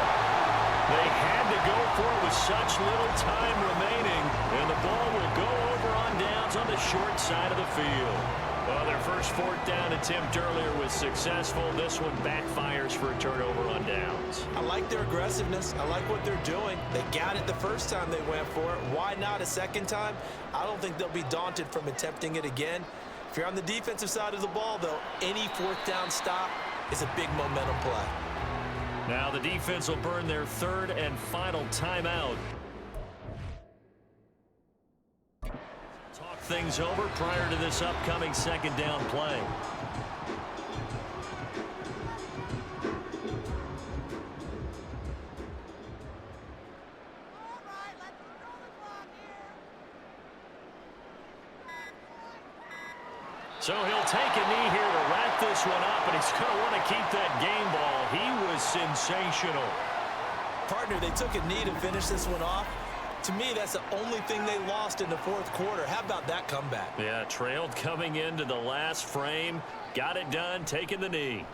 They had to go for it with such little time remaining, and the ball will go over on downs on the short side of the field. Well, their first fourth down attempt earlier was successful. This one backfires for a turnover on downs. I like their aggressiveness. I like what they're doing. They got it the first time they went for it. Why not a second time? I don't think they'll be daunted from attempting it again. If you're on the defensive side of the ball, though, any fourth down stop is a big momentum play. Now the defense will burn their third and final timeout. Talk things over prior to this upcoming second down play. So he'll take a knee here to wrap this one up, and he's going to want to keep that game ball. He was sensational. Partner, they took a knee to finish this one off. To me, that's the only thing they lost in the fourth quarter. How about that comeback? Yeah, trailed coming into the last frame. Got it done, taking the knee.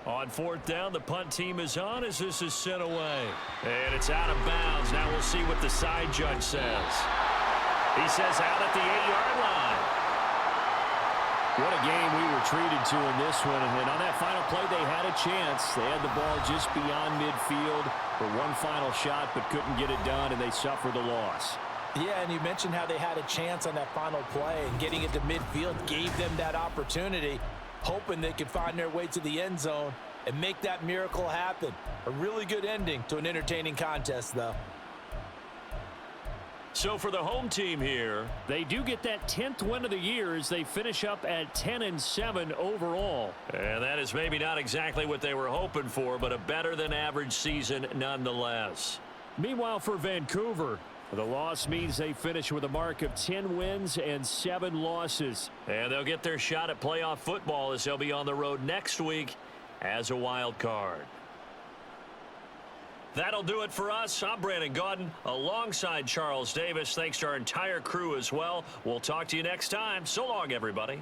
On fourth down, the punt team is on as this is sent away. And it's out of bounds. Now we'll see what the side judge says. He says out at the 8-yard line. What a game we were treated to in this one. And on that final play, they had a chance. They had the ball just beyond midfield for one final shot, but couldn't get it done, and they suffered the loss. Yeah, and you mentioned how they had a chance on that final play, and getting it to midfield gave them that opportunity, hoping they could find their way to the end zone and make that miracle happen. A really good ending to an entertaining contest, though. So for the home team here, they do get that 10th win of the year as they finish up at 10-7 overall. And that is maybe not exactly what they were hoping for, but a better than average season nonetheless. Meanwhile, for Vancouver, the loss means they finish with a mark of 10 wins and 7 losses. And they'll get their shot at playoff football as they'll be on the road next week as a wild card. That'll do it for us. I'm Brandon Gaudin alongside Charles Davis. Thanks to our entire crew as well. We'll talk to you next time. So long, everybody.